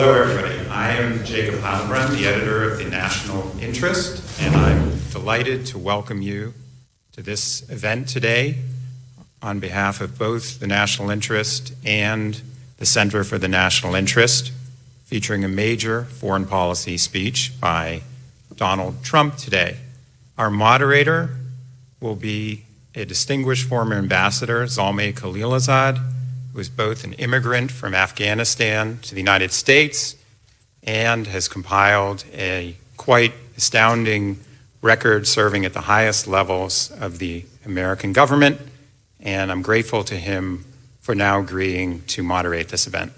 Hello, everybody. I am Jacob Heilbrunn, the editor of the National Interest, and I'm delighted to welcome you to this event today on behalf of both the National Interest and the Center for the National Interest, featuring a major foreign policy speech by Donald Trump today. Our moderator will be a distinguished former ambassador, Zalmay Khalilzad, who is both an immigrant from Afghanistan to the United States and has compiled a quite astounding record serving at the highest levels of the American government, and I'm grateful to him for now agreeing to moderate this event.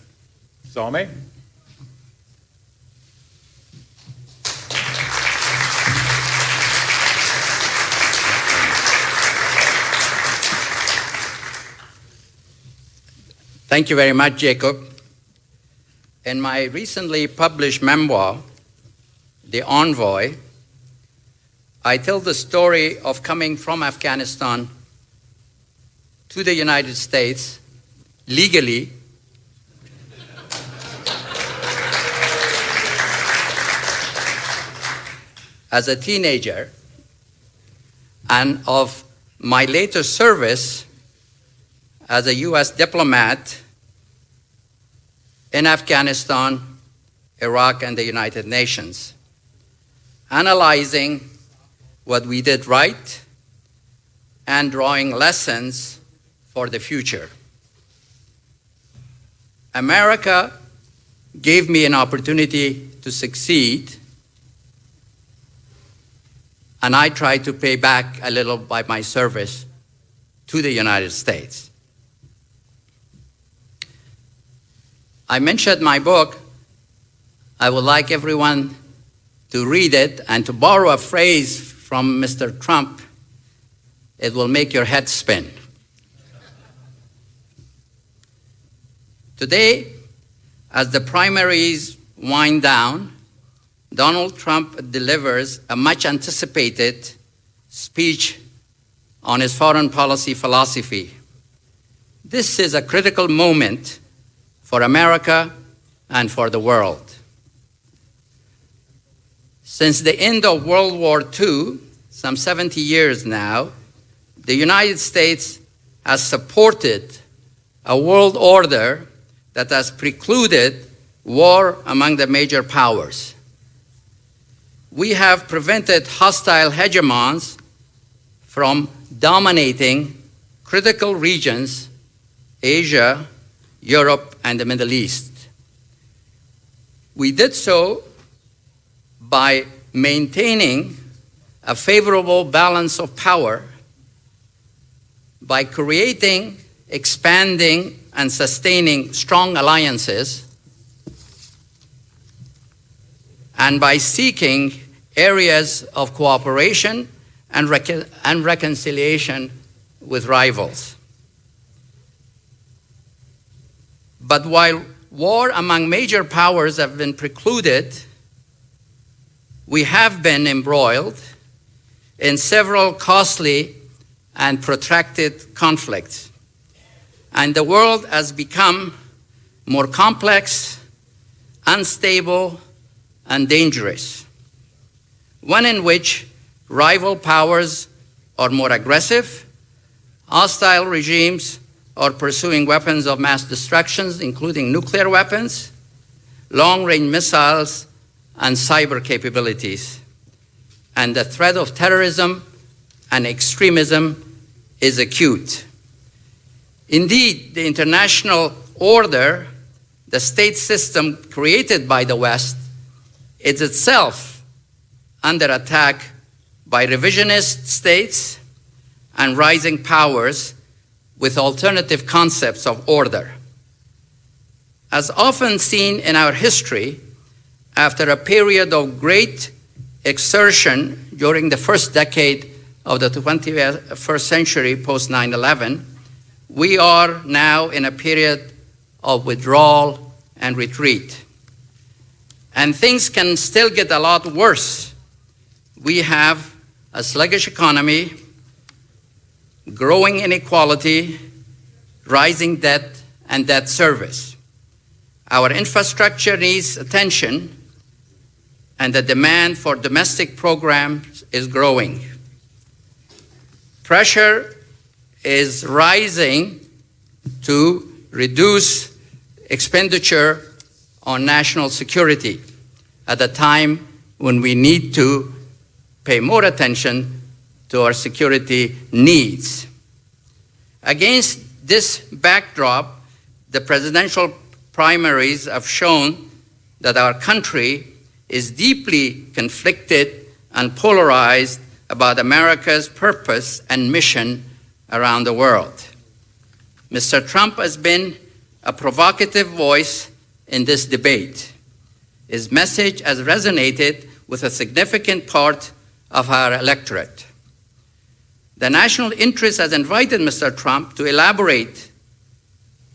Zalmay? Thank you very much, Jacob. In my recently published memoir, The Envoy, I tell the story of coming from Afghanistan to the United States legally as a teenager, and of my later service as a U.S. diplomat in Afghanistan, Iraq, and the United Nations, analyzing what we did right and drawing lessons for the future. America gave me an opportunity to succeed, and I tried to pay back a little by my service to the United States. I mentioned my book. I would like everyone to read it and to borrow a phrase from Mr. Trump. It will make your head spin. Today, as the primaries wind down, Donald Trump delivers a much anticipated speech on his foreign policy philosophy. This is a critical moment for America and for the world. Since the end of World War II, some 70 years now, the United States has supported a world order that has precluded war among the major powers. We have prevented hostile hegemons from dominating critical regions, Asia, Europe, and the Middle East. We did so by maintaining a favorable balance of power, by creating, expanding, and sustaining strong alliances, and by seeking areas of cooperation and reconciliation with rivals. But while war among major powers have been precluded, we have been embroiled in several costly and protracted conflicts. And the world has become more complex, unstable, and dangerous. One in which rival powers are more aggressive, hostile regimes are pursuing weapons of mass destruction, including nuclear weapons, long-range missiles, and cyber capabilities. And the threat of terrorism and extremism is acute. Indeed, the international order, the state system created by the West, is itself under attack by revisionist states and rising powers with alternative concepts of order. As often seen in our history, after a period of great exertion during the first decade of the 21st century post 9/11, we are now in a period of withdrawal and retreat. And things can still get a lot worse. We have a sluggish economy, growing inequality, rising debt, and debt service. Our infrastructure needs attention, and the demand for domestic programs is growing. Pressure is rising to reduce expenditure on national security at a time when we need to pay more attention to our security needs. Against this backdrop, the presidential primaries have shown that our country is deeply conflicted and polarized about America's purpose and mission around the world. Mr. Trump has been a provocative voice in this debate. His message has resonated with a significant part of our electorate. The national interest has invited Mr. Trump to elaborate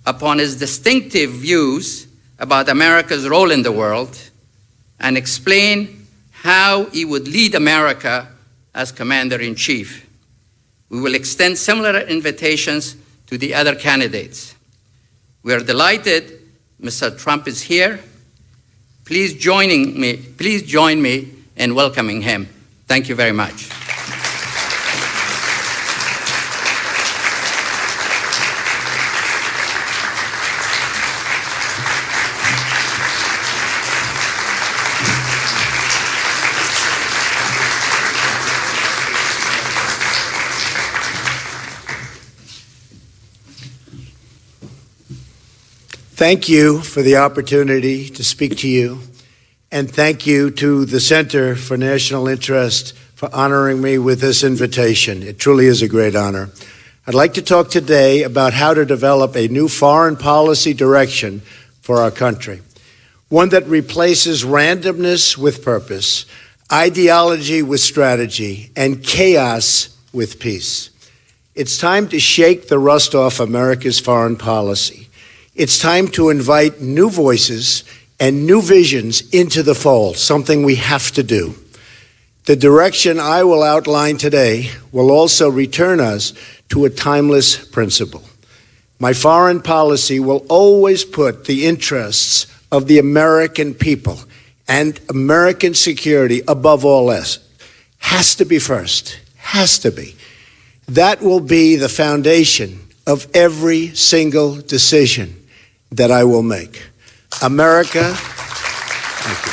upon his distinctive views about America's role in the world and explain how he would lead America as Commander-in-Chief. We will extend similar invitations to the other candidates. We are delighted Mr. Trump is here. Please join me in welcoming him. Thank you very much. Thank you for the opportunity to speak to you, and thank you to the Center for National Interest for honoring me with this invitation. It truly is a great honor. I'd like to talk today about how to develop a new foreign policy direction for our country, one that replaces randomness with purpose, ideology with strategy, and chaos with peace. It's time to shake the rust off America's foreign policy. It's time to invite new voices and new visions into the fold, something we have to do. The direction I will outline today will also return us to a timeless principle. My foreign policy will always put the interests of the American people and American security above all else. Has to be first. Has to be. That will be the foundation of every single decision that I will make. America, thank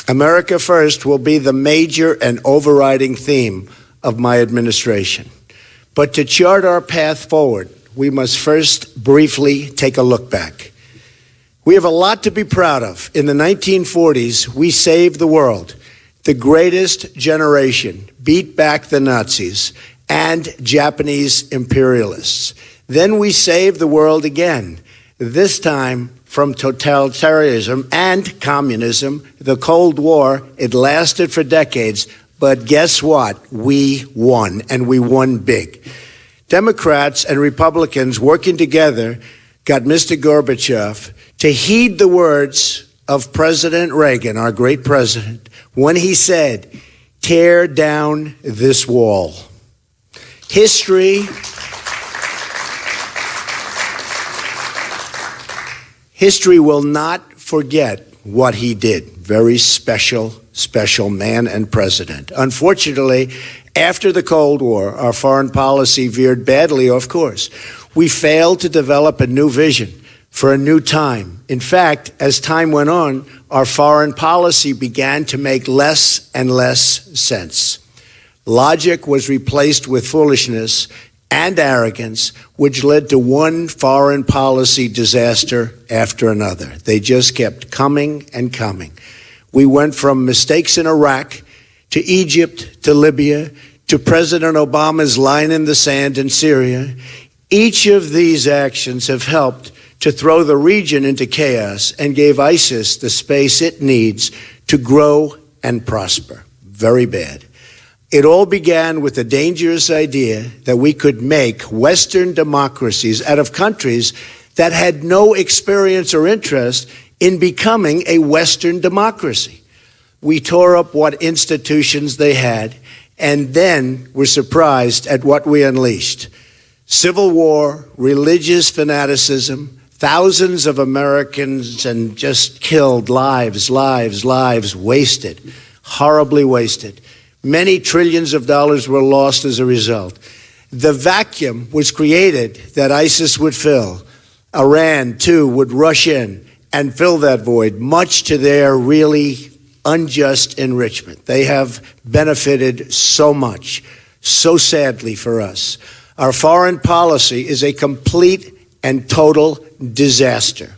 you. America First will be the major and overriding theme of my administration. But to chart our path forward, we must first briefly take a look back. We have a lot to be proud of. In the 1940s, we saved the world. The greatest generation beat back the Nazis and Japanese imperialists. Then we saved the world again, this time from totalitarianism and communism. The Cold War, it lasted for decades, but guess what? We won, and we won big. Democrats and Republicans working together got Mr. Gorbachev to heed the words of President Reagan, our great president, when he said, "Tear down this wall." History will not forget what he did. Very special man and president. Unfortunately, after the Cold War, our foreign policy veered badly off course. We failed to develop a new vision for a new time. In fact, as time went on, our foreign policy began to make less and less sense. Logic was replaced with foolishness and arrogance, which led to one foreign policy disaster after another. They just kept coming and coming. We went from mistakes in Iraq to Egypt to Libya to President Obama's line in the sand in Syria. Each of these actions have helped to throw the region into chaos and gave ISIS the space it needs to grow and prosper. Very bad. It all began with the dangerous idea that we could make Western democracies out of countries that had no experience or interest in becoming a Western democracy. We tore up what institutions they had, and then were surprised at what we unleashed. Civil war, religious fanaticism, thousands of Americans and just killed, lives wasted, horribly wasted. Many trillions of dollars were lost as a result. The vacuum was created that ISIS would fill. Iran, too, would rush in and fill that void, much to their really unjust enrichment. They have benefited so much, so sadly for us. Our foreign policy is a complete and total disaster.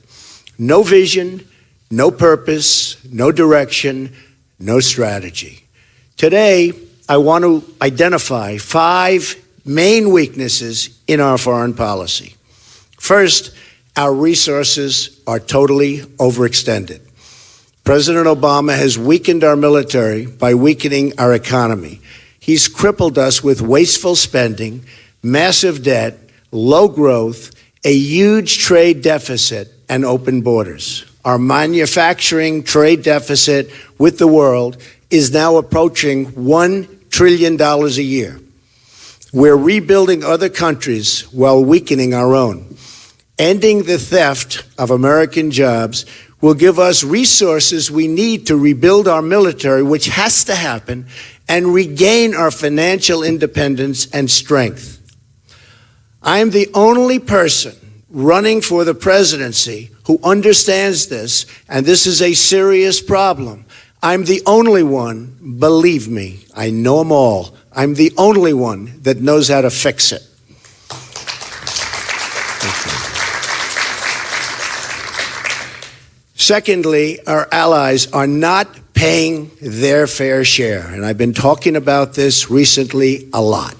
No vision, no purpose, no direction, no strategy. Today, I want to identify 5 main weaknesses in our foreign policy. First, our resources are totally overextended. President Obama has weakened our military by weakening our economy. He's crippled us with wasteful spending, massive debt, low growth, a huge trade deficit, and open borders. Our manufacturing trade deficit with the world is now approaching $1 trillion a year. We're rebuilding other countries while weakening our own. Ending the theft of American jobs will give us resources we need to rebuild our military, which has to happen, and regain our financial independence and strength. I am the only person running for the presidency who understands this, and this is a serious problem. I'm the only one, believe me, I know them all. I'm the only one that knows how to fix it. Secondly, our allies are not paying their fair share, and I've been talking about this recently a lot.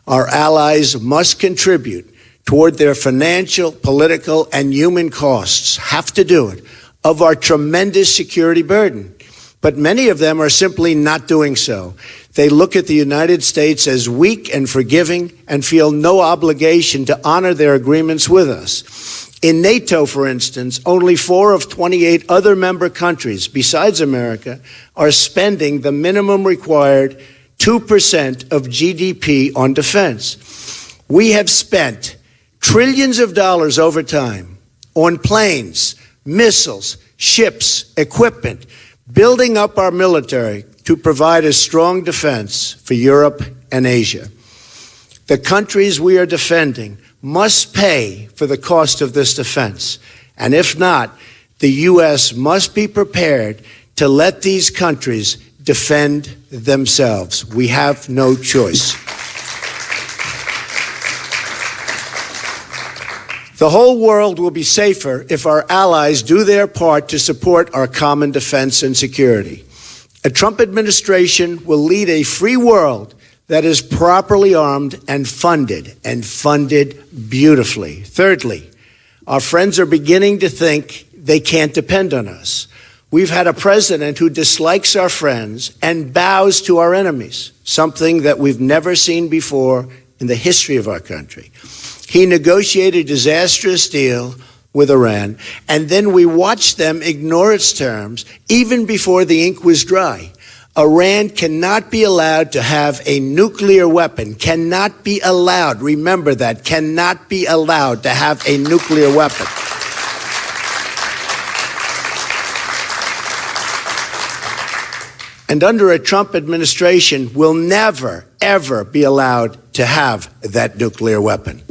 Our allies must contribute toward their financial, political, and human costs, have to do it, of our tremendous security burden. But many of them are simply not doing so. They look at the United States as weak and forgiving and feel no obligation to honor their agreements with us. In NATO, for instance, only 4 of 28 other member countries, besides America, are spending the minimum required 2% of GDP on defense. We have spent trillions of dollars over time on planes, missiles, ships, equipment, building up our military to provide a strong defense for Europe and Asia. The countries we are defending must pay for the cost of this defense. And if not, the U.S. must be prepared to let these countries defend themselves. We have no choice. The whole world will be safer if our allies do their part to support our common defense and security. A Trump administration will lead a free world that is properly armed and funded beautifully. Thirdly, our friends are beginning to think they can't depend on us. We've had a president who dislikes our friends and bows to our enemies, something that we've never seen before in the history of our country. He negotiated a disastrous deal with Iran, and then we watched them ignore its terms even before the ink was dry. Iran cannot be allowed to have a nuclear weapon, cannot be allowed, remember that, cannot be allowed to have a nuclear weapon. And under a Trump administration, will never, ever be allowed to have that nuclear weapon.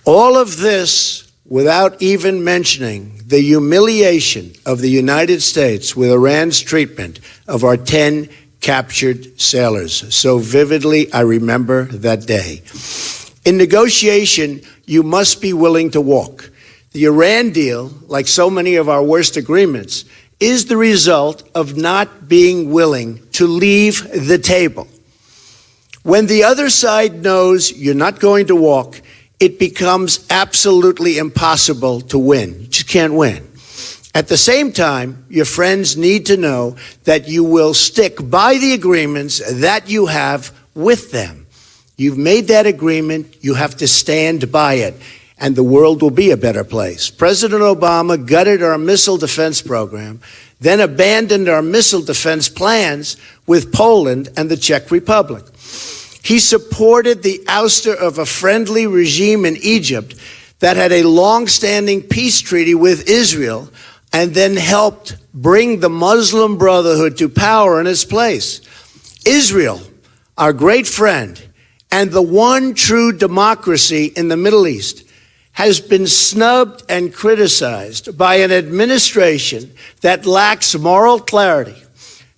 All of this without even mentioning the humiliation of the United States with Iran's treatment of our 10 captured sailors. So vividly, I remember that day. In negotiation, you must be willing to walk. The Iran deal, like so many of our worst agreements, is the result of not being willing to leave the table. When the other side knows you're not going to walk, it becomes absolutely impossible to win. You just can't win. At the same time, your friends need to know that you will stick by the agreements that you have with them. You've made that agreement, you have to stand by it, and the world will be a better place. President Obama gutted our missile defense program, then abandoned our missile defense plans with Poland and the Czech Republic. He supported the ouster of a friendly regime in Egypt that had a long-standing peace treaty with Israel and then helped bring the Muslim Brotherhood to power in its place. Israel, our great friend, and the one true democracy in the Middle East, has been snubbed and criticized by an administration that lacks moral clarity.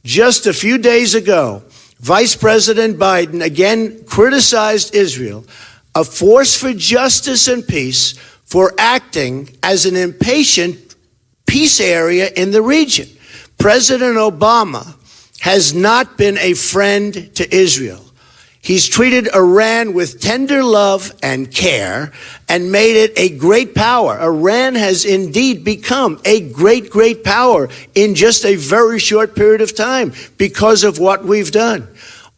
Just a few days ago, Vice President Biden again criticized Israel, a force for justice and peace, for acting as an impatient peace area in the region. President Obama has not been a friend to Israel. He's treated Iran with tender love and care and made it a great power. Iran has indeed become a great, great power in just a very short period of time because of what we've done.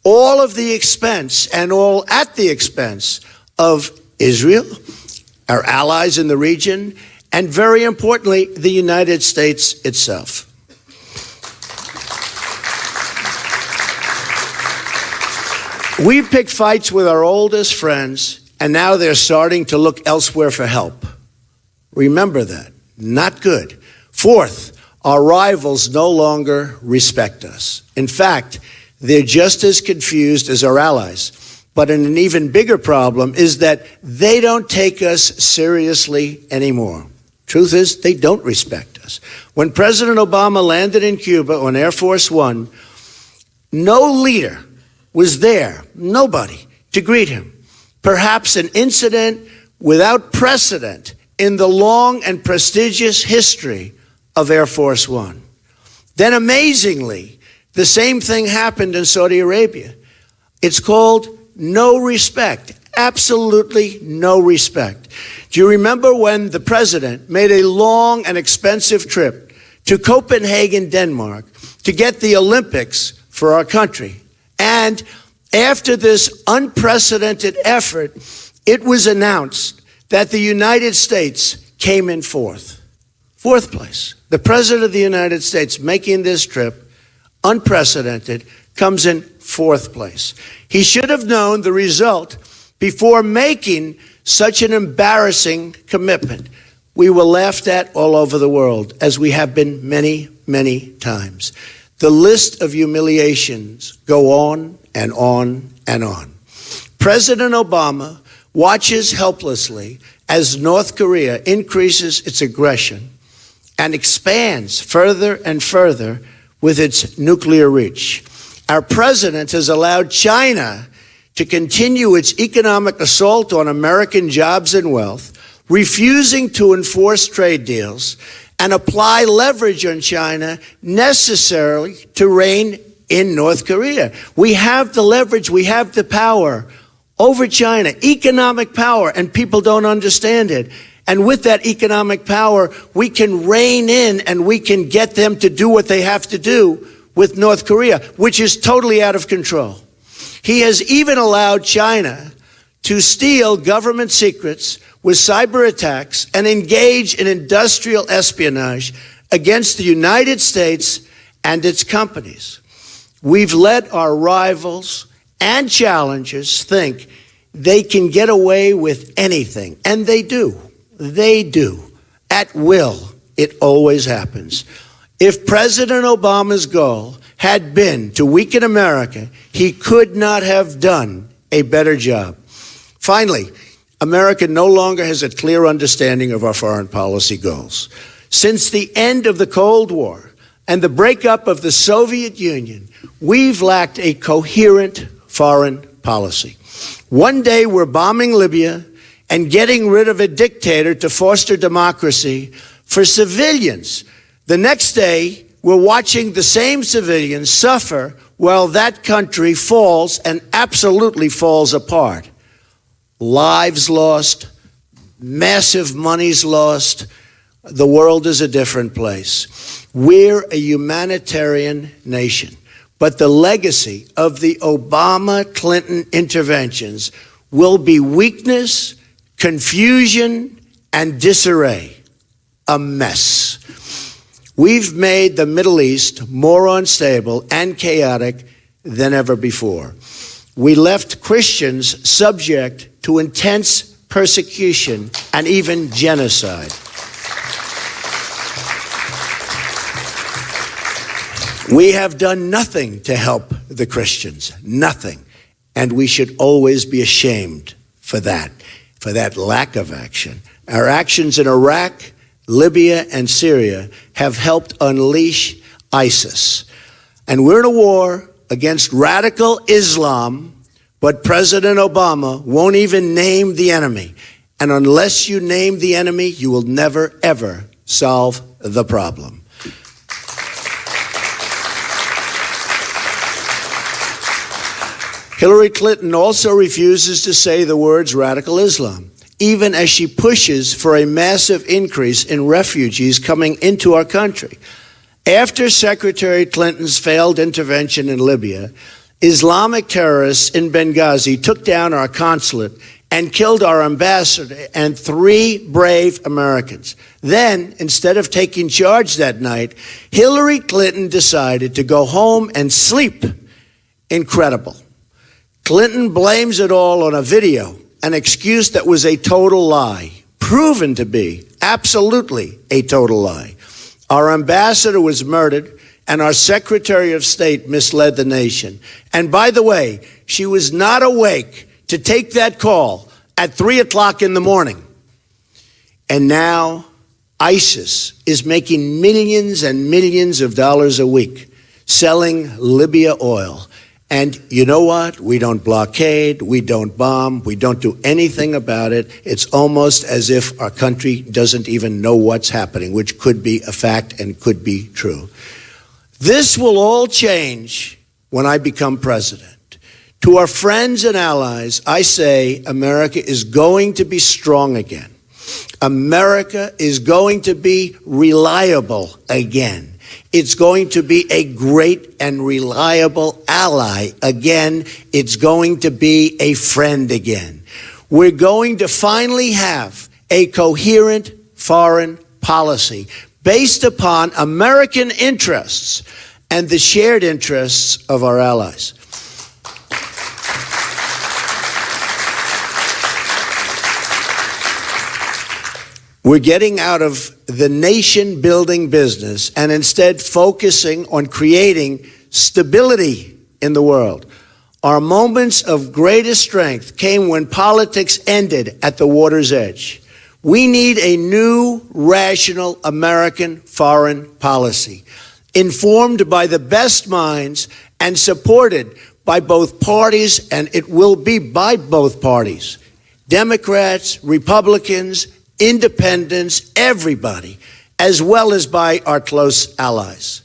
All of the expense and all at the expense of Israel, our allies in the region, and very importantly, the United States itself. We picked fights with our oldest friends, and now they're starting to look elsewhere for help. Remember that. Not good. Fourth, our rivals no longer respect us. In fact, they're just as confused as our allies. But an even bigger problem is that they don't take us seriously anymore. Truth is, they don't respect us. When President Obama landed in Cuba on Air Force One, no leader was there, nobody, to greet him. Perhaps an incident without precedent in the long and prestigious history of Air Force One. Then amazingly, the same thing happened in Saudi Arabia. It's called no respect, absolutely no respect. Do you remember when the president made a long and expensive trip to Copenhagen, Denmark, to get the Olympics for our country? And after this unprecedented effort, it was announced that the United States came in fourth place. The President of the United States making this trip, unprecedented, comes in fourth place. He should have known the result before making such an embarrassing commitment. We were laughed at all over the world, as we have been many, many times. The list of humiliations go on and on and on. President Obama watches helplessly as North Korea increases its aggression and expands further and further with its nuclear reach. Our president has allowed China to continue its economic assault on American jobs and wealth, refusing to enforce trade deals and apply leverage on China necessarily to rein in North Korea. We have the leverage, we have the power over China, economic power, and people don't understand it. And with that economic power, we can rein in and we can get them to do what they have to do with North Korea, which is totally out of control. He has even allowed China to steal government secrets with cyber attacks and engage in industrial espionage against the United States and its companies. We've let our rivals and challengers think they can get away with anything, and they do. They do. At will, it always happens. If President Obama's goal had been to weaken America, he could not have done a better job. Finally, America no longer has a clear understanding of our foreign policy goals. Since the end of the Cold War and the breakup of the Soviet Union, we've lacked a coherent foreign policy. One day we're bombing Libya and getting rid of a dictator to foster democracy for civilians. The next day, we're watching the same civilians suffer while that country falls and absolutely falls apart. Lives lost, massive monies lost. The world is a different place. We're a humanitarian nation, but the legacy of the Obama-Clinton interventions will be weakness, confusion, and disarray. A mess. We've made the Middle East more unstable and chaotic than ever before. We left Christians subject to intense persecution and even genocide. We have done nothing to help the Christians, nothing. And we should always be ashamed for that lack of action. Our actions in Iraq, Libya, and Syria have helped unleash ISIS. And we're in a war against radical Islam, but President Obama won't even name the enemy. And unless you name the enemy, you will never, ever solve the problem. Hillary Clinton also refuses to say the words radical Islam, even as she pushes for a massive increase in refugees coming into our country. After Secretary Clinton's failed intervention in Libya, Islamic terrorists in Benghazi took down our consulate and killed our ambassador and 3 brave Americans. Then, instead of taking charge that night, Hillary Clinton decided to go home and sleep. Incredible. Clinton blames it all on a video, an excuse that was a total lie, proven to be absolutely a total lie. Our ambassador was murdered, and our Secretary of State misled the nation. And by the way, she was not awake to take that call at 3 o'clock in the morning. And now ISIS is making millions and millions of dollars a week selling Libya oil. And you know what? We don't blockade, we don't bomb, we don't do anything about it. It's almost as if our country doesn't even know what's happening, which could be a fact and could be true. This will all change when I become president. To our friends and allies, I say America is going to be strong again. America is going to be reliable again. It's going to be a great and reliable ally again. It's going to be a friend again. We're going to finally have a coherent foreign policy based upon American interests and the shared interests of our allies. We're getting out of the nation-building business and instead focusing on creating stability in the world. Our moments of greatest strength came when politics ended at the water's edge. We need a new, rational American foreign policy, informed by the best minds and supported by both parties, and it will be by both parties, Democrats, Republicans, independents, everybody, as well as by our close allies.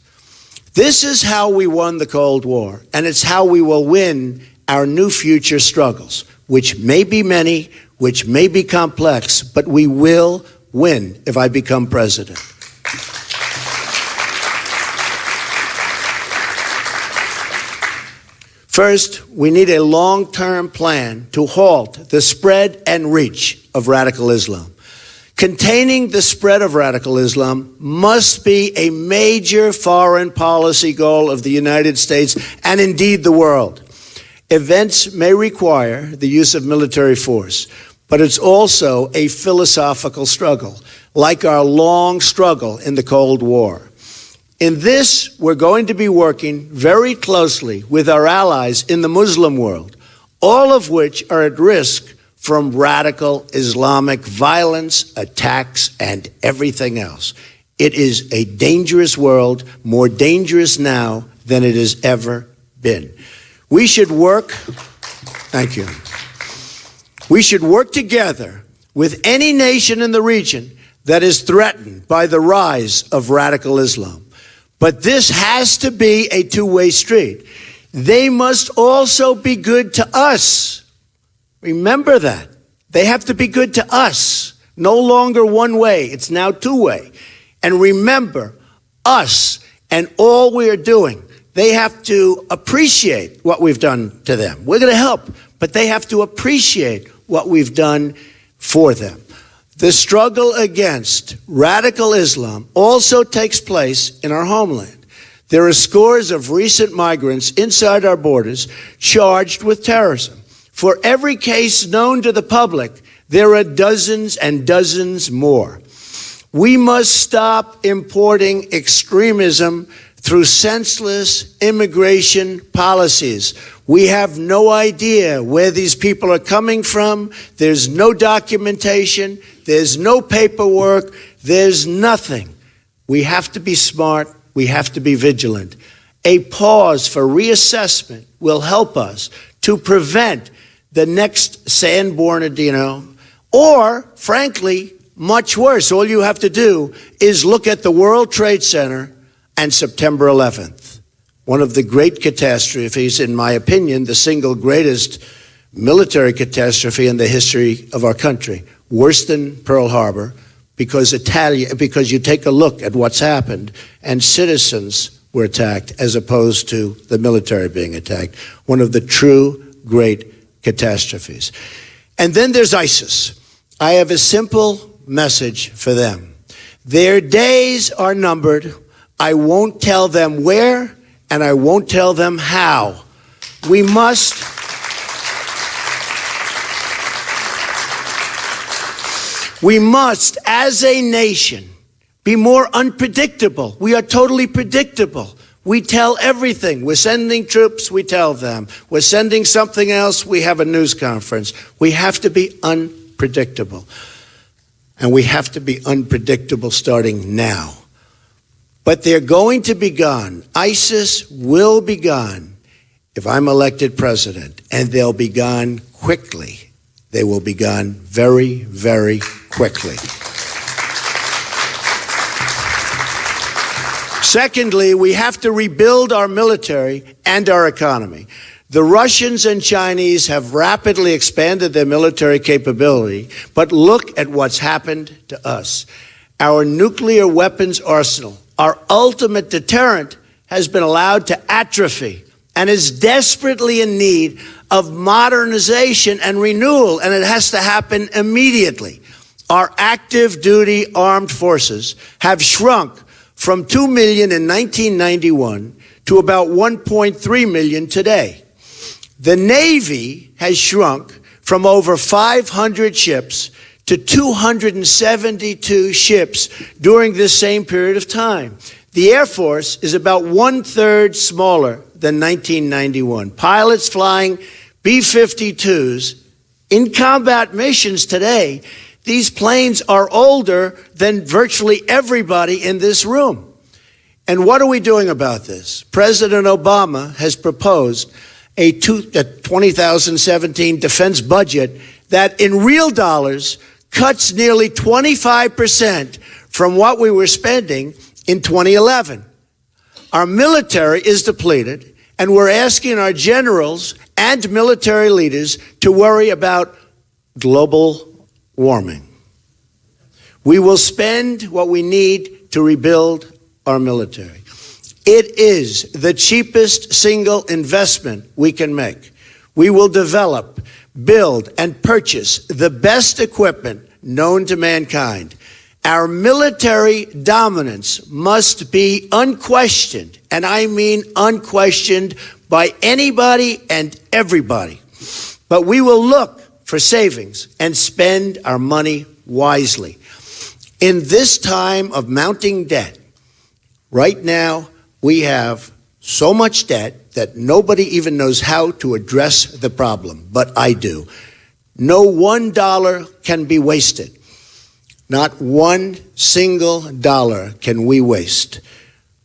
This is how we won the Cold War, and it's how we will win our new future struggles, which may be many, which may be complex, but we will win if I become president. First, we need a long-term plan to halt the spread and reach of radical Islam. Containing the spread of radical Islam must be a major foreign policy goal of the United States and indeed the world. Events may require the use of military force, but it's also a philosophical struggle, like our long struggle in the Cold War. In this, we're going to be working very closely with our allies in the Muslim world, all of which are at risk from radical Islamic violence, attacks, and everything else. It is a dangerous world, more dangerous now than it has ever been. We should work, thank you. We should work together with any nation in the region that is threatened by the rise of radical Islam. But this has to be a two-way street. They must also be good to us. Remember that. They have to be good to us. No longer one way. It's now two-way. And remember, us and all we are doing, they have to appreciate what we've done to them. We're going to help, but they have to appreciate what we've done for them. The struggle against radical Islam also takes place in our homeland. There are scores of recent migrants inside our borders charged with terrorism. For every case known to the public, there are dozens and dozens more. We must stop importing extremism through senseless immigration policies. We have no idea where these people are coming from. There's no documentation. There's no paperwork. There's nothing. We have to be smart. We have to be vigilant. A pause for reassessment will help us to prevent the next San Bernardino, or, frankly, much worse. All you have to do is look at the World Trade Center and September 11th. One of the great catastrophes, in my opinion, the single greatest military catastrophe in the history of our country. Worse than Pearl Harbor, because you take a look at what's happened, and citizens were attacked as opposed to the military being attacked. One of the true great catastrophes. And then there's ISIS. I have a simple message for them. Their days are numbered. I won't tell them where, and I won't tell them how. We must as a nation, be more unpredictable. We are totally predictable. We tell everything. We're sending troops, we tell them. We're sending something else, we have a news conference. We have to be unpredictable. And we have to be unpredictable starting now. But they're going to be gone. ISIS will be gone if I'm elected president, and they'll be gone quickly. They will be gone very, very quickly. Secondly, we have to rebuild our military and our economy. The Russians and Chinese have rapidly expanded their military capability, but look at what's happened to us. Our nuclear weapons arsenal, our ultimate deterrent, has been allowed to atrophy and is desperately in need of modernization and renewal, and it has to happen immediately. Our active duty armed forces have shrunk from 2 million in 1991 to about 1.3 million today. The Navy has shrunk from over 500 ships to 272 ships during this same period of time. The Air Force is about 1/3 smaller than 1991. Pilots flying B-52s in combat missions today, these planes are older than virtually everybody in this room. And what are we doing about this? President Obama has proposed a 2017 defense budget that in real dollars cuts nearly 25% from what we were spending in 2011. Our military is depleted, and we're asking our generals and military leaders to worry about global warming. We will spend what we need to rebuild our military. It is the cheapest single investment we can make. We will develop, build, and purchase the best equipment known to mankind. Our military dominance must be unquestioned, and I mean unquestioned, by anybody and everybody. But we will look for savings and spend our money wisely. In this time of mounting debt, right now, we have so much debt that nobody even knows how to address the problem, but I do. No $1 can be wasted. Not one single dollar can we waste.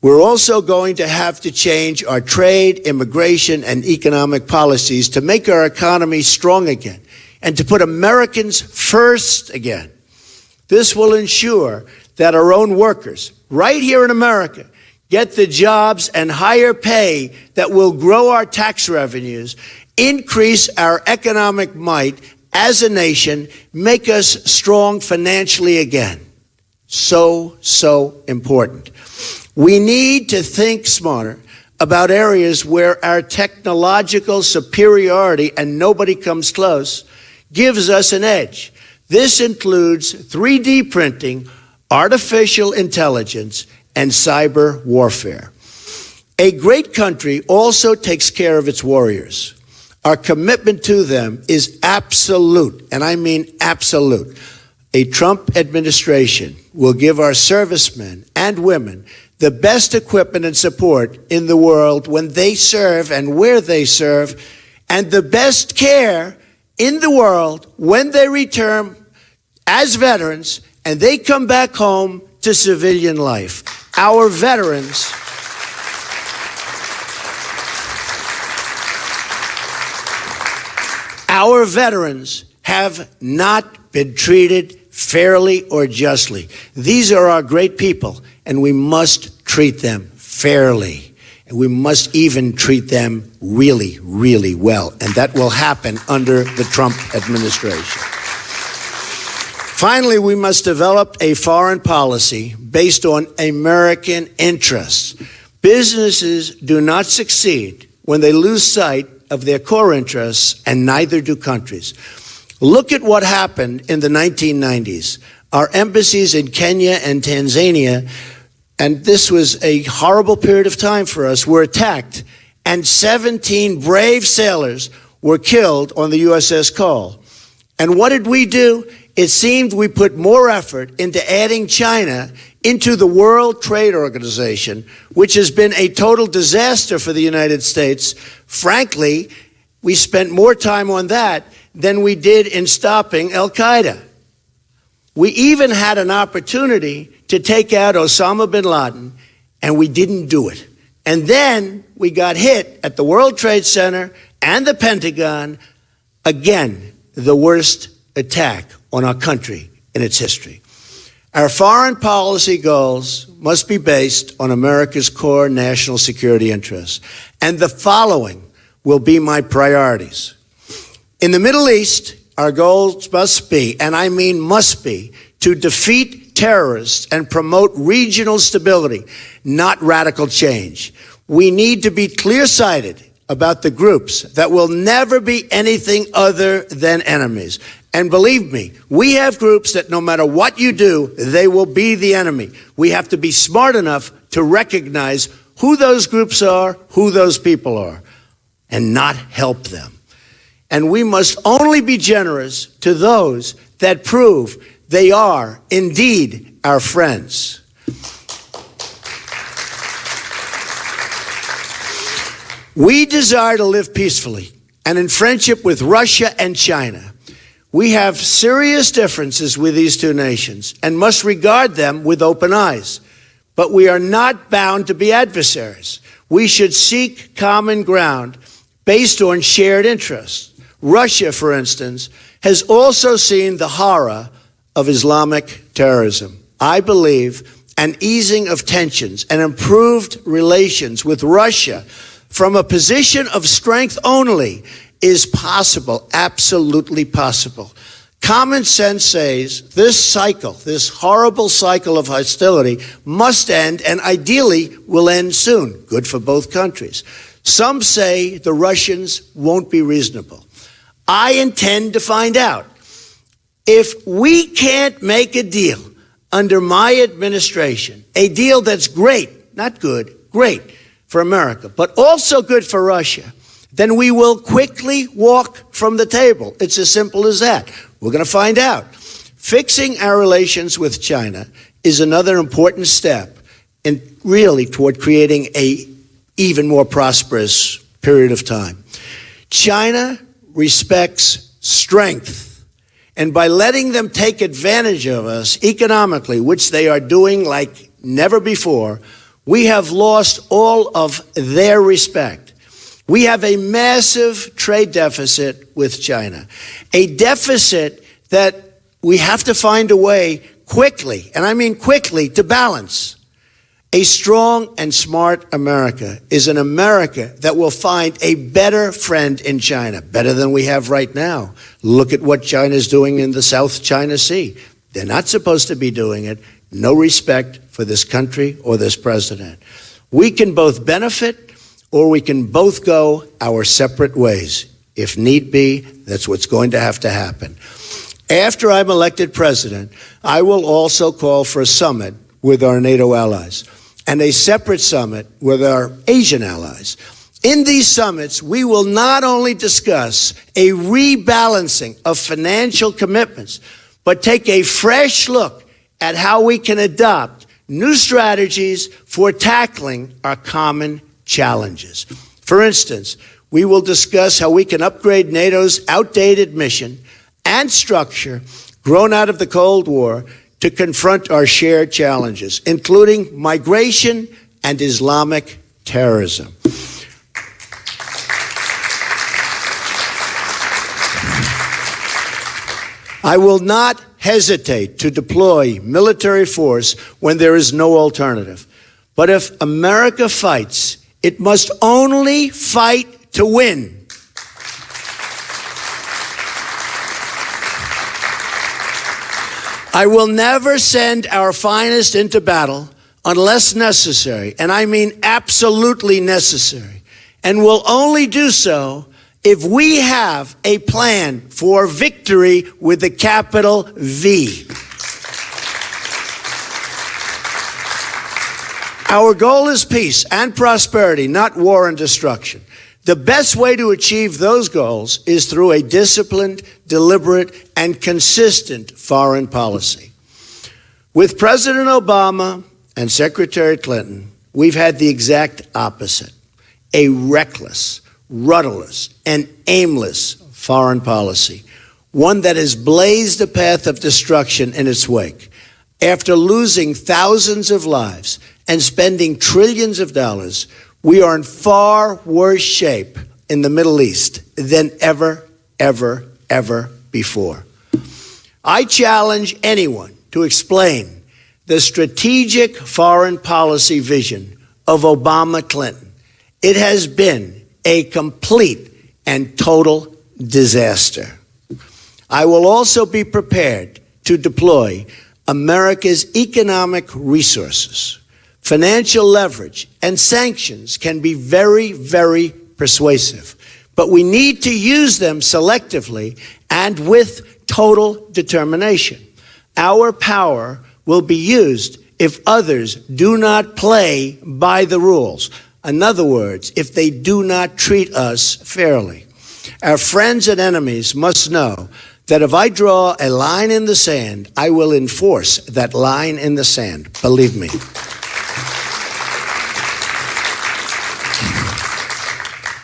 We're also going to have to change our trade, immigration, and economic policies to make our economy strong again and to put Americans first again. This will ensure that our own workers, right here in America, get the jobs and higher pay that will grow our tax revenues, increase our economic might as a nation, make us strong financially again. So important. We need to think smarter about areas where our technological superiority, and nobody comes close, gives us an edge. This includes 3D printing, artificial intelligence, and cyber warfare. A great country also takes care of its warriors. Our commitment to them is absolute, and I mean absolute. A Trump administration will give our servicemen and women the best equipment and support in the world when they serve and where they serve, and the best care in the world when they return as veterans and they come back home to civilian life. Our veterans have not been treated fairly or justly. These are our great people, and we must treat them fairly. And we must even treat them really, really well. And that will happen under the Trump administration. Finally, we must develop a foreign policy based on American interests. Businesses do not succeed when they lose sight of their core interests, and neither do countries. Look at what happened in the 1990s. Our embassies in Kenya and Tanzania, and this was a horrible period of time for us, were attacked, and 17 brave sailors were killed on the USS Cole. And what did we do? It seemed we put more effort into adding China into the World Trade Organization, which has been a total disaster for the United States. Frankly, we spent more time on that than we did in stopping Al-Qaeda. We even had an opportunity to take out Osama bin Laden, and we didn't do it. And then we got hit at the World Trade Center and the Pentagon, again, the worst attack on our country in its history. Our foreign policy goals must be based on America's core national security interests. And the following will be my priorities. In the Middle East, our goals must be, and I mean must be, to defeat terrorists and promote regional stability, not radical change. We need to be clear-sighted about the groups that will never be anything other than enemies. And believe me, we have groups that no matter what you do, they will be the enemy. We have to be smart enough to recognize who those groups are, who those people are, and not help them. And we must only be generous to those that prove they are indeed our friends. We desire to live peacefully and in friendship with Russia and China. We have serious differences with these two nations and must regard them with open eyes. But we are not bound to be adversaries. We should seek common ground based on shared interests. Russia, for instance, has also seen the horror of Islamic terrorism. I believe an easing of tensions and improved relations with Russia from a position of strength only is possible, absolutely possible. Common sense says this cycle, this horrible cycle of hostility must end and ideally will end soon. Good for both countries. Some say the Russians won't be reasonable. I intend to find out. If we can't make a deal under my administration, a deal that's great, not good, great for America, but also good for Russia, then we will quickly walk from the table. It's as simple as that. We're going to find out. Fixing our relations with China is another important step in really toward creating a even more prosperous period of time. China respects strength, and by letting them take advantage of us economically, which they are doing like never before, we have lost all of their respect. We have a massive trade deficit with China, a deficit that we have to find a way quickly, and I mean quickly, to balance. A strong and smart America is an America that will find a better friend in China, better than we have right now. Look at what China's doing in the South China Sea. They're not supposed to be doing it. No respect for this country or this president. We can both benefit or we can both go our separate ways. If need be, that's what's going to have to happen. After I'm elected president, I will also call for a summit with our NATO allies. and a separate summit with our Asian allies. In these summits, we will not only discuss a rebalancing of financial commitments, but take a fresh look at how we can adopt new strategies for tackling our common challenges. For instance, we will discuss how we can upgrade NATO's outdated mission and structure grown out of the Cold War to confront our shared challenges, including migration and Islamic terrorism. I will not hesitate to deploy military force when there is no alternative. But if America fights, it must only fight to win. I will never send our finest into battle unless necessary, and I mean absolutely necessary, and will only do so if we have a plan for victory with a capital V. Our goal is peace and prosperity, not war and destruction. The best way to achieve those goals is through a disciplined, deliberate, and consistent foreign policy. With President Obama and Secretary Clinton, we've had the exact opposite: a reckless, rudderless, and aimless foreign policy, one that has blazed a path of destruction in its wake. After losing thousands of lives and spending trillions of dollars, we are in far worse shape in the Middle East than ever before. I challenge anyone to explain the strategic foreign policy vision of Obama-Clinton. It has been a complete and total disaster. I will also be prepared to deploy America's economic resources. Financial leverage and sanctions can be very, very persuasive, but we need to use them selectively and with total determination. Our power will be used if others do not play by the rules. In other words, if they do not treat us fairly. Our friends and enemies must know that if I draw a line in the sand, I will enforce that line in the sand. Believe me.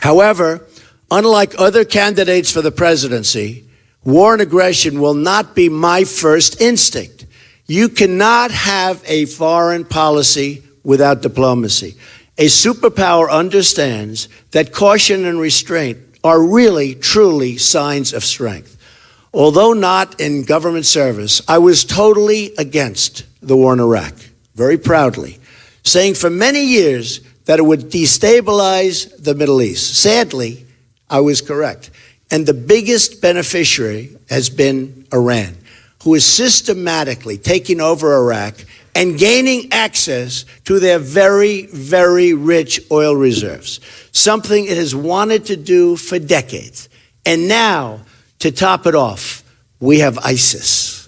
However, unlike other candidates for the presidency, war and aggression will not be my first instinct. You cannot have a foreign policy without diplomacy. A superpower understands that caution and restraint are really, truly signs of strength. Although not in government service, I was totally against the war in Iraq, very proudly, saying for many years that it would destabilize the Middle East. Sadly, I was correct. And the biggest beneficiary has been Iran, who is systematically taking over Iraq and gaining access to their very, very rich oil reserves, something it has wanted to do for decades. And now, to top it off, we have ISIS.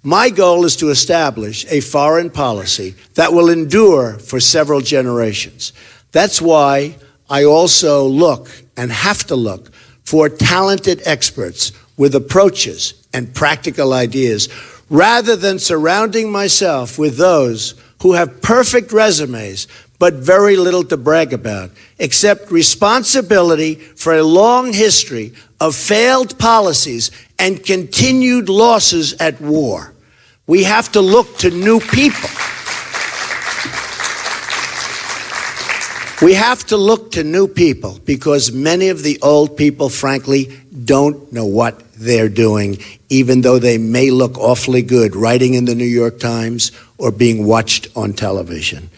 My goal is to establish a foreign policy that will endure for several generations. That's why I also look and have to look for talented experts with approaches and practical ideas, rather than surrounding myself with those who have perfect resumes but very little to brag about, except responsibility for a long history of failed policies and continued losses at war. We have to look to new people. We have to look to new people because many of the old people, frankly, don't know what they're doing, even though they may look awfully good writing in the New York Times or being watched on television.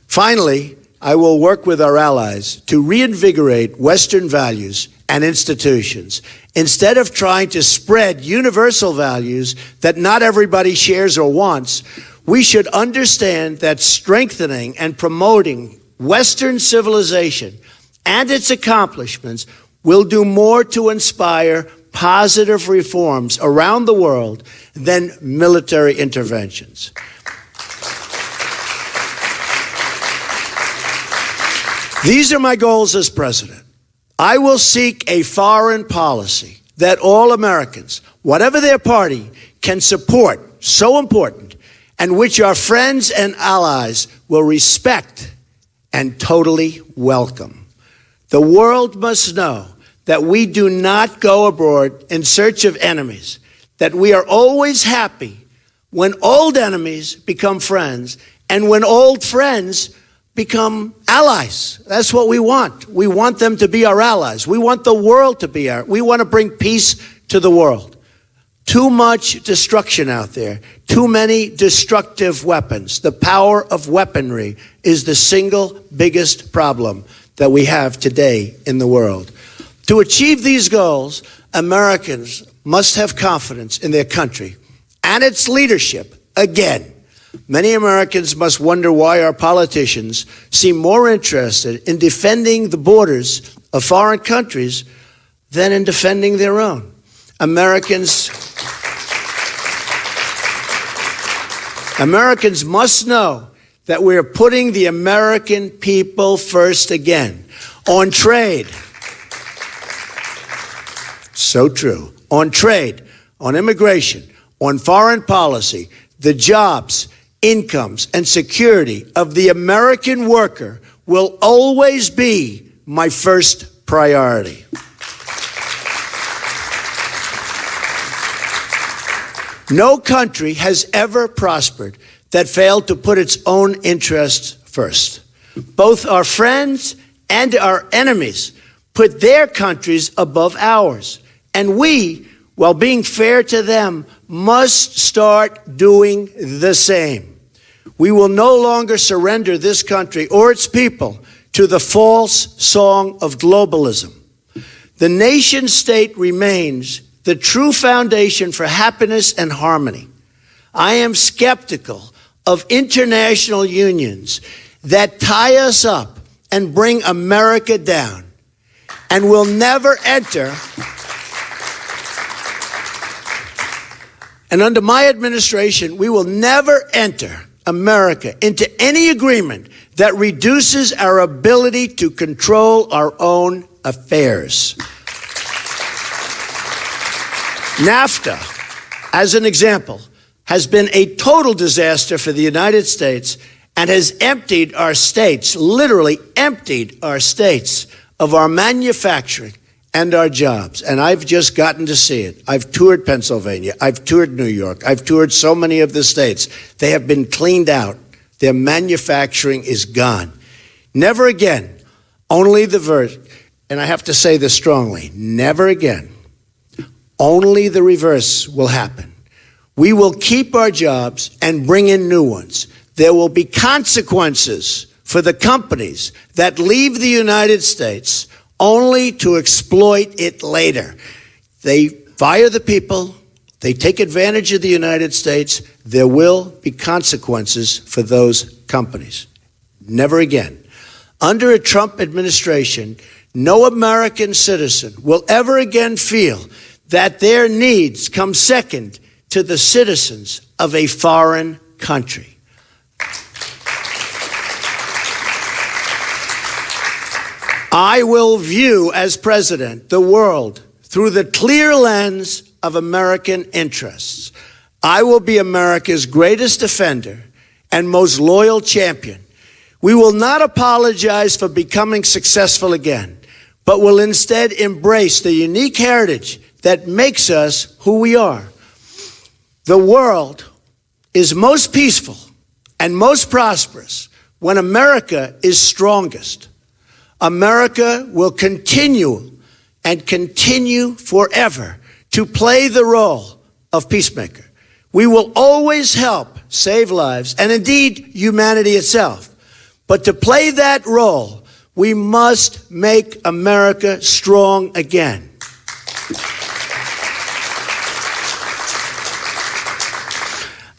Finally, I will work with our allies to reinvigorate Western values and institutions. Instead of trying to spread universal values that not everybody shares or wants, we should understand that strengthening and promoting Western civilization and its accomplishments will do more to inspire positive reforms around the world than military interventions. These are my goals as president. I will seek a foreign policy that all Americans, whatever their party, can support, so important, and which our friends and allies will respect and totally welcome. The world must know that we do not go abroad in search of enemies, that we are always happy when old enemies become friends and when old friends become allies. That's what we want. We want them to be our allies. We want the world to be we want to bring peace to the world. Too much destruction out there, too many destructive weapons. The power of weaponry is the single biggest problem that we have today in the world. To achieve these goals, Americans must have confidence in their country and its leadership again. Many Americans must wonder why our politicians seem more interested in defending the borders of foreign countries than in defending their own. Americans must know that we are putting the American people first again. On trade, so true. On trade, on immigration, on foreign policy, the jobs, incomes, and security of the American worker will always be my first priority. No country has ever prospered that failed to put its own interests first. Both our friends and our enemies put their countries above ours. And we, while being fair to them, must start doing the same. We will no longer surrender this country or its people to the false song of globalism. The nation state remains the true foundation for happiness and harmony. I am skeptical of international unions that tie us up and bring America down, and will never enter. And under my administration, we will never enter America into any agreement that reduces our ability to control our own affairs. NAFTA, as an example, has been a total disaster for the United States and has emptied our states, literally emptied our states of our manufacturing and our jobs. And I've just gotten to see it. I've toured Pennsylvania. I've toured New York. I've toured so many of the states. They have been cleaned out. Their manufacturing is gone. Never again. Only the verse, and I have to say this strongly, never again. Only the reverse will happen. We will keep our jobs and bring in new ones. There will be consequences for the companies that leave the United States only to exploit it later. They fire the people. They take advantage of the United States. There will be consequences for those companies. Never again. Under a Trump administration, no American citizen will ever again feel that their needs come second to the citizens of a foreign country. I will view, as president, the world through the clear lens of American interests. I will be America's greatest defender and most loyal champion. We will not apologize for becoming successful again, but will instead embrace the unique heritage that makes us who we are. The world is most peaceful and most prosperous when America is strongest. America will continue and continue forever to play the role of peacemaker. We will always help save lives and indeed humanity itself. But to play that role, we must make America strong again.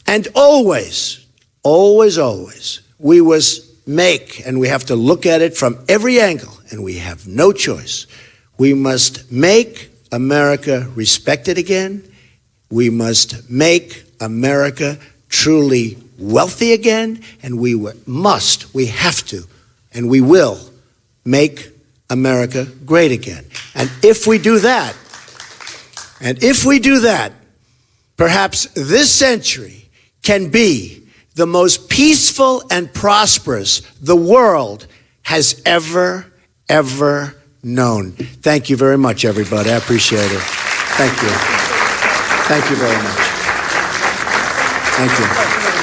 And always, always, always, we must make, and we have to look at it from every angle, and we have no choice. We must make America respected again. We must make America truly wealthy again, and we have to, and we will make America great again. And if we do that, perhaps this century can be the most peaceful and prosperous the world has ever known. Thank you very much, everybody. I appreciate it. Thank you. Thank you very much. Thank you.